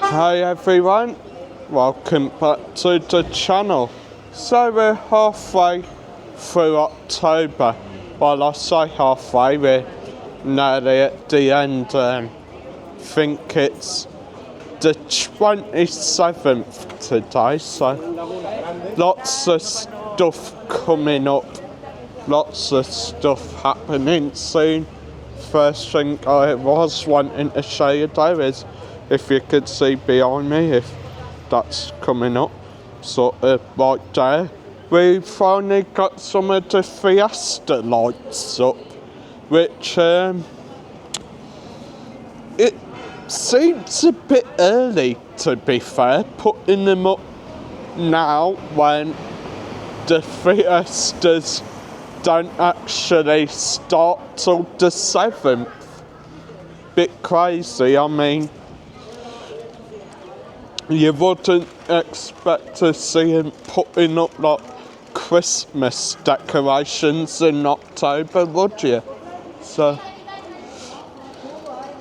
Hi everyone, welcome back to the channel. So we're halfway through October. Well, I say halfway, we're nearly at the end. Think it's the 27th today, so lots of stuff coming up, lots of stuff happening soon. First thing I was wanting to show you though is, if you could see behind me, if that's coming up, sort of right there, we finally got some of the Fiesta lights up, which it seems a bit early, to be fair, putting them up now when the Fiestas don't actually start till the 7th. Bit crazy, I mean, you wouldn't expect to see him putting up like Christmas decorations in October, would you? So,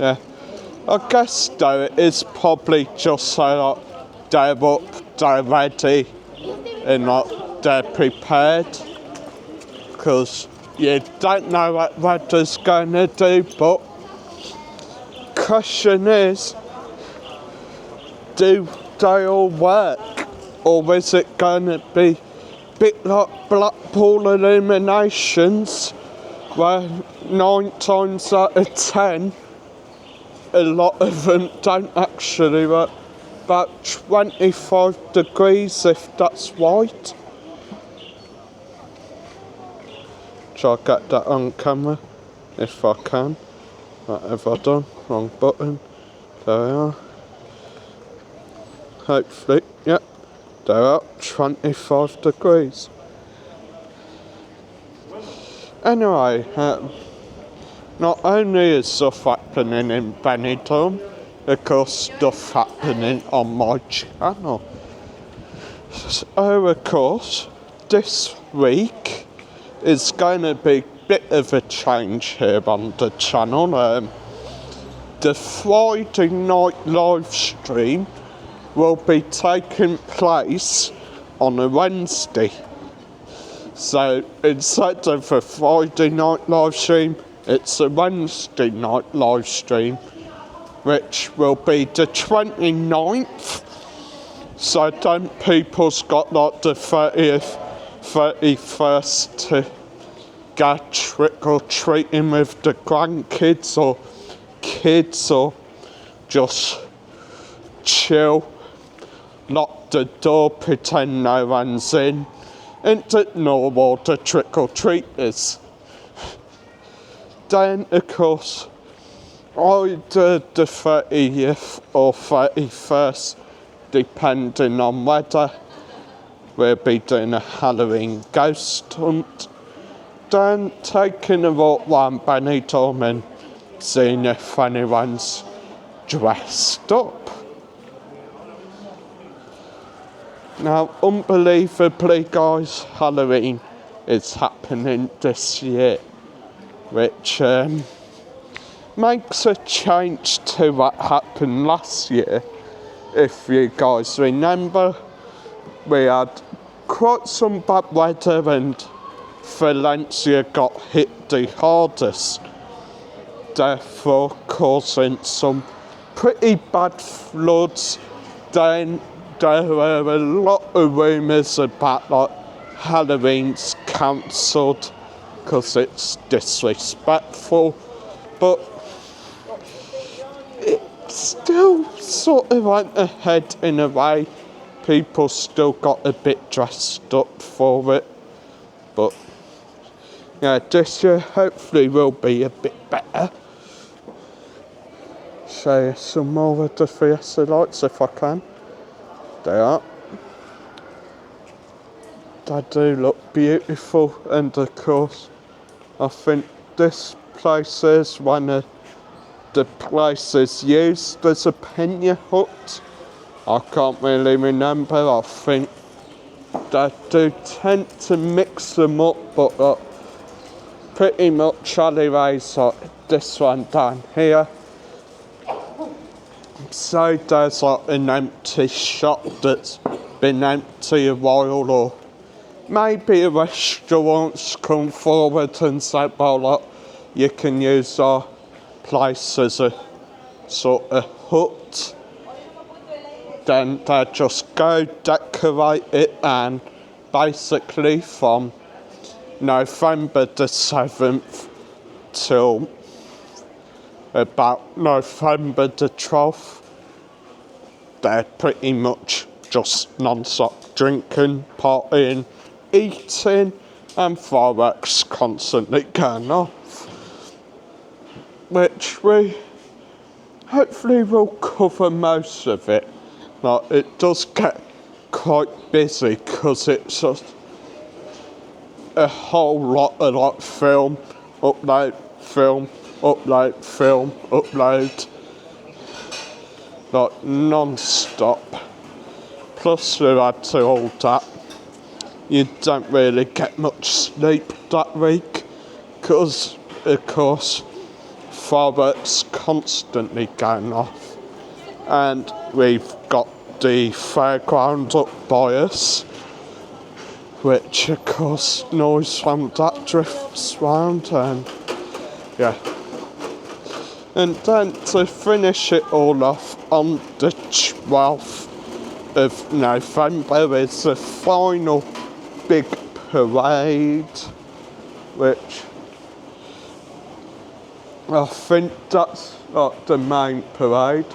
yeah. I guess though it is probably just so like they're up, they're ready, and like they're prepared. Because you don't know what weather's going to do, but question is, do they all work, or is it going to be a bit like Blackpool Illuminations, where 9 times out of 10 a lot of them don't actually work? About 25 degrees if that's white. Try to get that on camera if I can. What have I done? Wrong button. There we are. Hopefully, yep, they're up 25 degrees. Anyway, not only is stuff happening in Benidorm, of course stuff happening on my channel. So of course, this week is going to be a bit of a change here on the channel. The Friday night live stream will be taking place on a Wednesday. So instead of a Friday night live stream, it's a Wednesday night live stream, which will be the 29th. So then people's got like the 30th, 31st to go trick-or-treating with the grandkids or kids, or just chill, lock the door, pretend no one's in, and ignore all the trick-or-treaters. Then, of course, either the 30th or 31st, depending on weather, we'll be doing a Halloween ghost hunt. Then taking a walk round Benidorm and seeing if anyone's dressed up. Now, unbelievably, guys, Halloween is happening this year, which makes a change to what happened last year. If you guys remember, we had quite some bad weather and Valencia got hit the hardest, therefore causing some pretty bad floods. Then there were a lot of rumours about like Halloween's cancelled because it's disrespectful, but it still sort of went ahead in a way. People still got a bit dressed up for it, but yeah, this year hopefully will be a bit better. Show you some more of the Fiesta lights if I can. They are. They do look beautiful, and of course I think this place is one of the places used as a Pena hut. I can't really remember. I think they do tend to mix them up, but pretty much alleyways like this one down here So there's like an empty shop that's been empty a while, or maybe a restaurant's come forward and said, well, look, you can use our place as a sort of hut. Then they just go decorate it, and basically from November the 7th till about November the 12th, they're pretty much just non-stop drinking, partying, eating, and fireworks constantly going off. Which we hopefully will cover most of it. Like, it does get quite busy because it's just a whole lot of like film, upload, like non-stop. Plus we add to all that, you don't really get much sleep that week because of course fireworks constantly going off, and we've got the fairground up by us, which of course noise from that drifts round, and yeah. And then to finish it all off on the 12th of November is the final big parade, which I think that's like the main parade.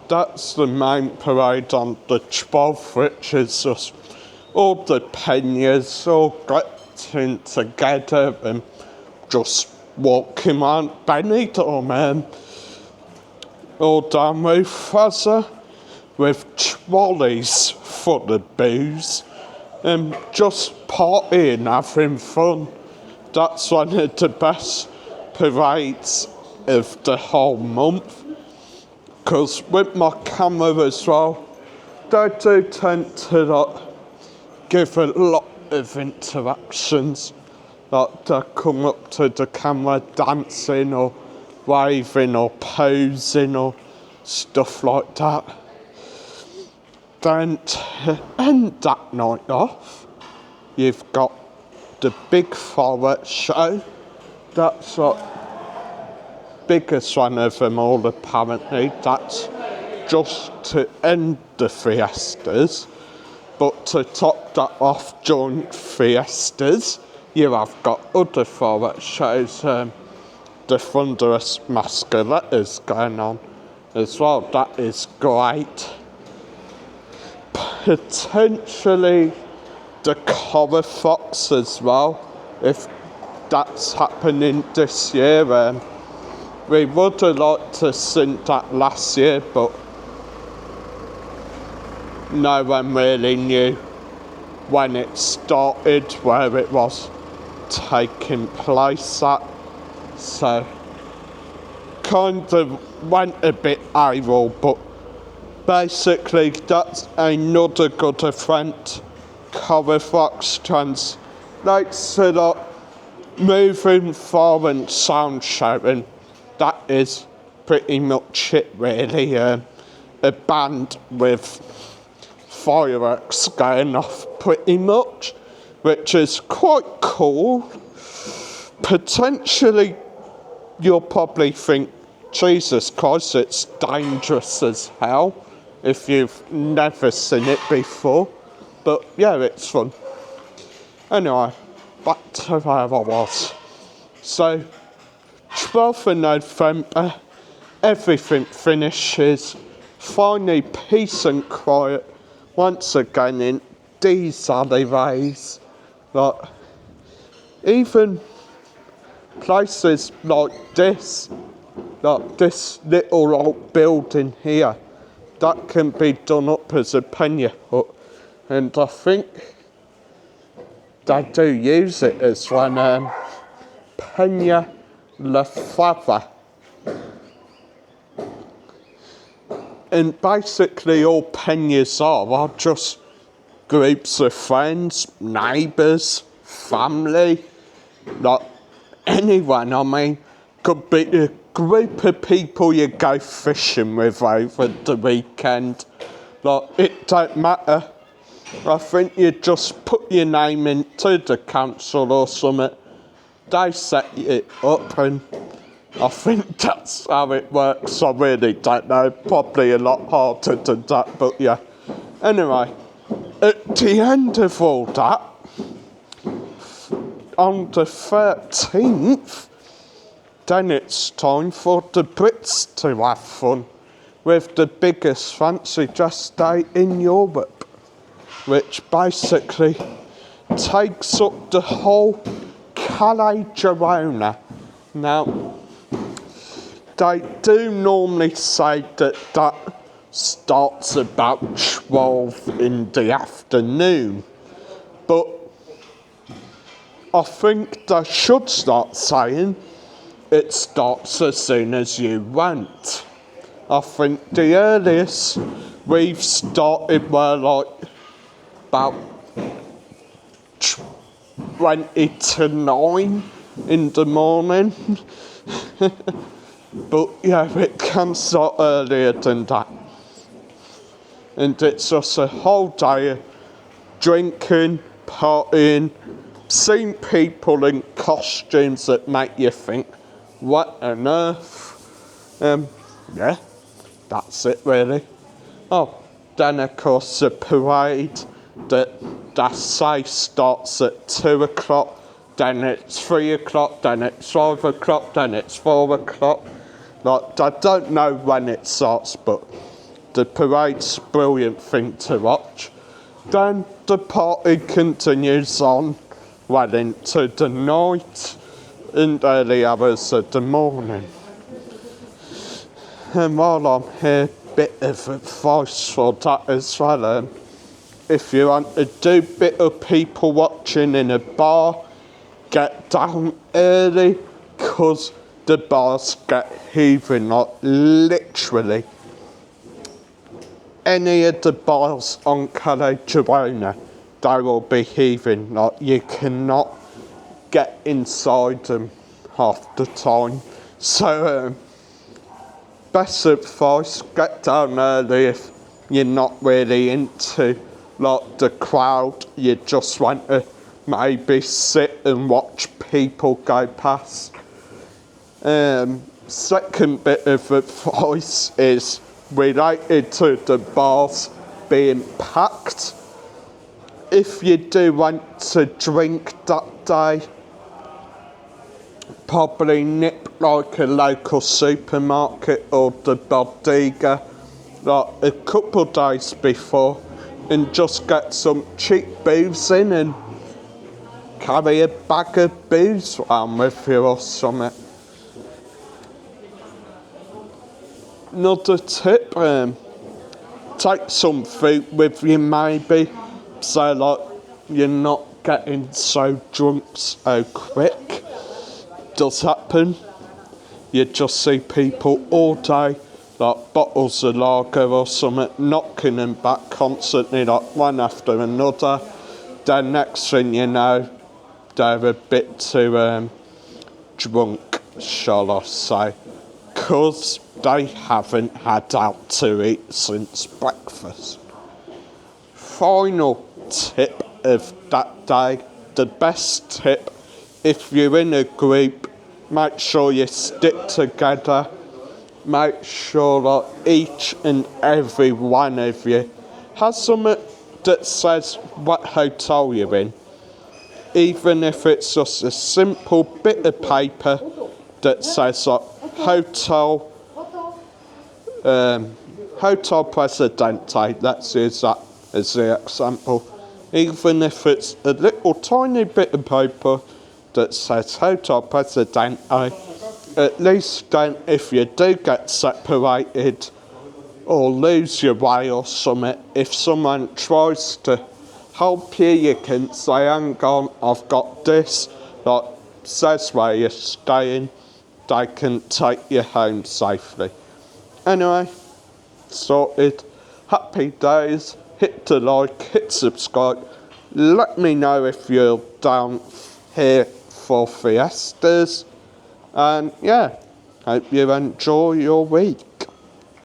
That's the main parade on the 12th, which is just all the peñas all getting together and just walking around Benidorm, all down Mufasa with trolleys full of booze and just partying, having fun. That's one of the best parades of the whole month. Because with my camera as well, they do tend to like give a lot of interactions. Like they come up to the camera dancing or waving or posing or stuff like that. Then to end that night off, you've got the big fireworks show. That's like biggest one of them all apparently. That's just to end the fiestas, but to top that off during fiestas you have got other fireworks shows, the thunderous masqueraders going on as well. That is great. Potentially the Collar Fox as well, if that's happening this year. We would have liked to have seen that last year, but no one really knew when it started, where it was taking place at. So, kind of went a bit AWOL, but basically that's another good event. Collar Fox translates to like moving foreign sound showing. That is pretty much it really. A band with fireworks going off pretty much, which is quite cool. Potentially you'll probably think, Jesus Christ, it's dangerous as hell if you've never seen it before. But yeah, it's fun. Anyway, back to where I was. So 12th of November, everything finishes. Finally, peace and quiet once again in these alleyways. Like, even places like this little old building here, that can be done up as a peña hut. And I think they do use it as one peña La Fava. And basically all peñas are just groups of friends, neighbours, family, Like, anyone, I mean, could be a group of people you go fishing with over the weekend. Like, it don't matter. I think you just put your name into the council or something. They set it up, and I think that's how it works. I really don't know. Probably a lot harder than that, but yeah. Anyway, at the end of all that, on the 13th, then it's time for the Brits to have fun with the biggest fancy dress day in Europe, which basically takes up the whole Calais Girona. Now, they do normally say that starts about 12 in the afternoon, but I think they should start saying it starts as soon as you want. I think the earliest we've started were like about 20 to 9 in the morning. But yeah, it can start earlier than that. And it's just a whole day of drinking, partying, seeing people in costumes that make you think, what on earth? Yeah, that's it really. Oh, then of course the parade that they say starts at 2 o'clock, then it's 3 o'clock, then it's 5 o'clock, then it's 4 o'clock. Like, I don't know when it starts, but the parade's a brilliant thing to watch. Then the party continues on well into the night and early hours of the morning. And while I'm here, bit of advice for that as well. If you want to do bit of people watching in a bar, get down early, 'cause the bars get heaving, like literally. Any of the bars on Calais Girona, they will be heaving, like you cannot get inside them half the time. So, best advice, get down early if you're not really into like the crowd, you just want to maybe sit and watch people go past. Second bit of advice is related to the bars being packed. If you do want to drink that day, probably nip like a local supermarket or the bodega like a couple of days before and just get some cheap booze in and carry a bag of booze around with you or something. Another tip, take some food with you maybe, so like you're not getting so drunk so quick. Does happen. You just see people all day, like bottles of lager or something, knocking them back constantly, like one after another. Then next thing you know, they're a bit too drunk, shall I say, 'cause they haven't had out to eat since breakfast. Final tip of that day, the best tip, if you're in a group, make sure you stick together. Make sure that each and every one of you has something that says what hotel you're in. Even if it's just a simple bit of paper that says like hotel Presidente, let's use that as the example. Even if it's a little tiny bit of paper that says Hotel Presidente, at least then if you do get separated or lose your way or something, if someone tries to help you, you can say, hang on, I've got this, like, says where you're staying, they can take you home safely. Anyway, sorted. Happy days. Hit the like, hit subscribe. Let me know if you're down here for fiestas. And yeah, hope you enjoy your week.